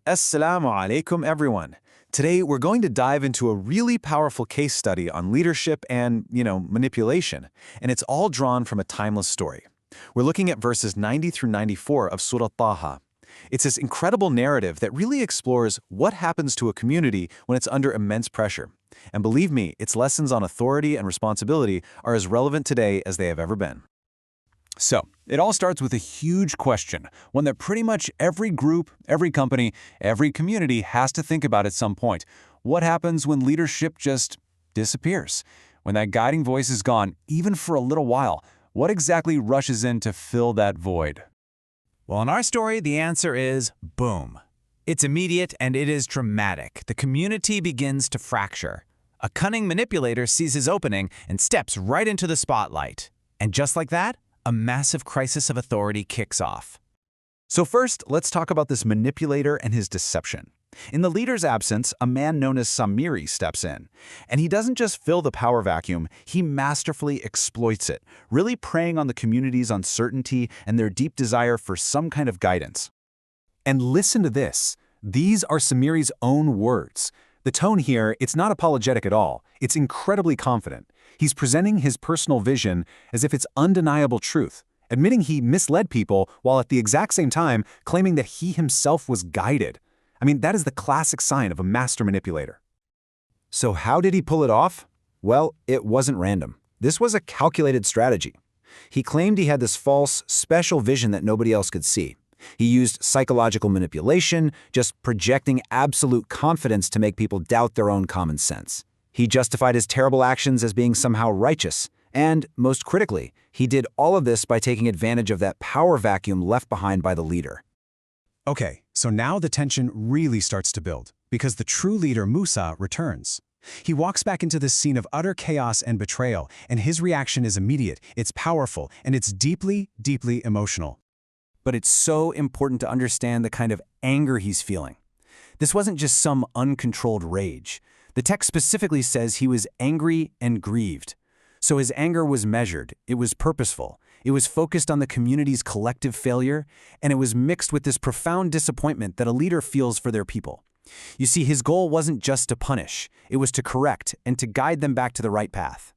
Assalamu alaikum, everyone. Today, we're going to dive into a really powerful case study on leadership and, manipulation, and it's all drawn from a timeless story. We're looking at verses 90 through 94 of Surah Ta-Ha. It's this incredible narrative that really explores what happens to a community when it's under immense pressure. And believe me, its lessons on authority and responsibility are as relevant today as they have ever been. So, it all starts with a huge question, one that pretty much every group, every company, every community has to think about at some point. What happens when leadership just disappears? When that guiding voice is gone, even for a little while, what exactly rushes in to fill that void? Well, in our story, the answer is boom. It's immediate and it is dramatic. The community begins to fracture. A cunning manipulator sees his opening and steps right into the spotlight. And just like that, a massive crisis of authority kicks off. So first, let's talk about this manipulator and his deception. In the leader's absence, a man known as Samiri steps in. And he doesn't just fill the power vacuum, he masterfully exploits it, really preying on the community's uncertainty and their deep desire for some kind of guidance. And listen to this. These are Samiri's own words. The tone here, it's not apologetic at all. It's incredibly confident. He's presenting his personal vision as if it's undeniable truth, admitting he misled people while at the exact same time claiming that he himself was guided. I mean, that is the classic sign of a master manipulator. So how did he pull it off? Well, it wasn't random. This was a calculated strategy. He claimed he had this false, special vision that nobody else could see. He used psychological manipulation, just projecting absolute confidence to make people doubt their own common sense. He justified his terrible actions as being somehow righteous. And, most critically, he did all of this by taking advantage of that power vacuum left behind by the leader. Okay, so now the tension really starts to build, because the true leader, Musa, returns. He walks back into this scene of utter chaos and betrayal, and his reaction is immediate, it's powerful, and it's deeply, deeply emotional. But it's so important to understand the kind of anger he's feeling. This wasn't just some uncontrolled rage. The text specifically says he was angry and grieved. So his anger was measured, it was purposeful, it was focused on the community's collective failure, and it was mixed with this profound disappointment that a leader feels for their people. You see, his goal wasn't just to punish, it was to correct and to guide them back to the right path.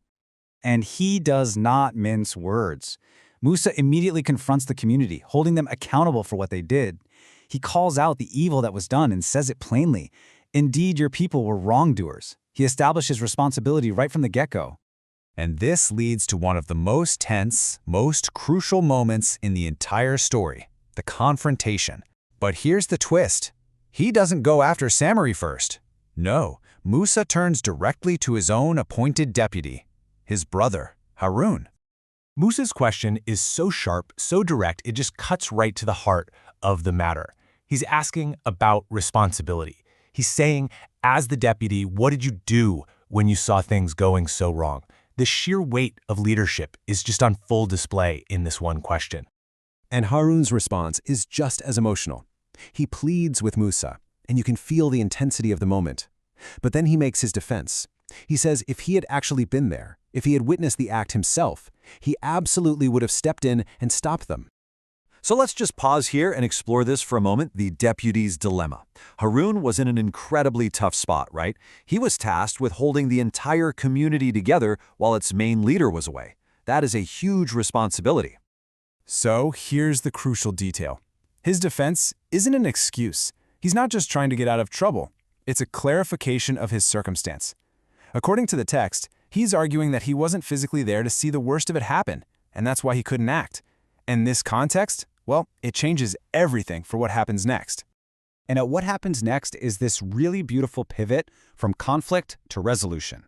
And he does not mince words. Musa immediately confronts the community, holding them accountable for what they did. He calls out the evil that was done and says it plainly. Indeed, your people were wrongdoers. He establishes responsibility right from the get-go. And this leads to one of the most tense, most crucial moments in the entire story, the confrontation. But here's the twist. He doesn't go after Samiri first. No, Musa turns directly to his own appointed deputy, his brother, Harun. Musa's question is so sharp, so direct, it just cuts right to the heart of the matter. He's asking about responsibility. He's saying, as the deputy, what did you do when you saw things going so wrong? The sheer weight of leadership is just on full display in this one question. And Harun's response is just as emotional. He pleads with Musa, and you can feel the intensity of the moment. But then he makes his defense. He says if he had actually been there, if he had witnessed the act himself, he absolutely would have stepped in and stopped them. So let's just pause here and explore this for a moment, the deputy's dilemma. Harun was in an incredibly tough spot, right? He was tasked with holding the entire community together while its main leader was away. That is a huge responsibility. So here's the crucial detail. His defense isn't an excuse. He's not just trying to get out of trouble. It's a clarification of his circumstance. According to the text, he's arguing that he wasn't physically there to see the worst of it happen, and that's why he couldn't act. And this context, well, it changes everything for what happens next. And what happens next is this really beautiful pivot from conflict to resolution.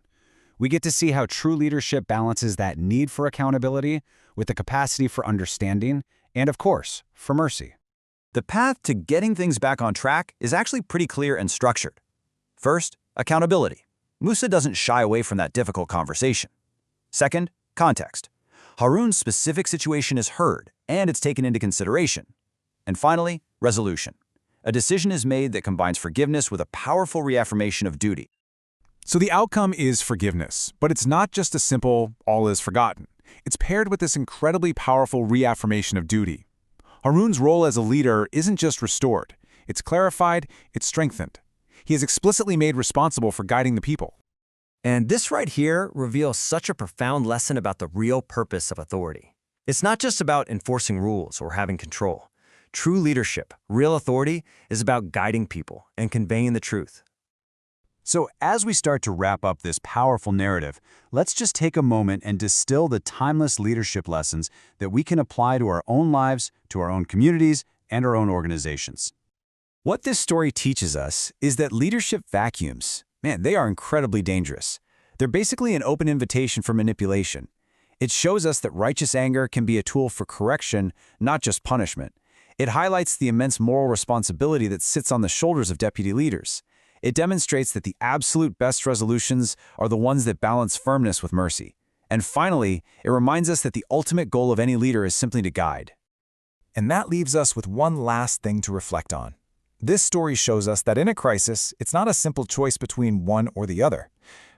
We get to see how true leadership balances that need for accountability with the capacity for understanding and, of course, for mercy. The path to getting things back on track is actually pretty clear and structured. First, accountability. Musa doesn't shy away from that difficult conversation. Second, context. Harun's specific situation is heard, and it's taken into consideration. And finally, resolution. A decision is made that combines forgiveness with a powerful reaffirmation of duty. So the outcome is forgiveness, but it's not just a simple all is forgotten. It's paired with this incredibly powerful reaffirmation of duty. Harun's role as a leader isn't just restored, it's clarified, it's strengthened. He is explicitly made responsible for guiding the people. And this right here reveals such a profound lesson about the real purpose of authority. It's not just about enforcing rules or having control. True leadership, real authority, is about guiding people and conveying the truth. So as we start to wrap up this powerful narrative, let's just take a moment and distill the timeless leadership lessons that we can apply to our own lives, to our own communities, and our own organizations. What this story teaches us is that leadership vacuums, man, they are incredibly dangerous. They're basically an open invitation for manipulation. It shows us that righteous anger can be a tool for correction, not just punishment. It highlights the immense moral responsibility that sits on the shoulders of deputy leaders. It demonstrates that the absolute best resolutions are the ones that balance firmness with mercy. And finally, it reminds us that the ultimate goal of any leader is simply to guide. And that leaves us with one last thing to reflect on. This story shows us that in a crisis, it's not a simple choice between one or the other.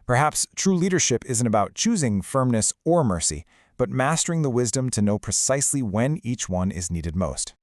Perhaps true leadership isn't about choosing firmness or mercy, but mastering the wisdom to know precisely when each one is needed most.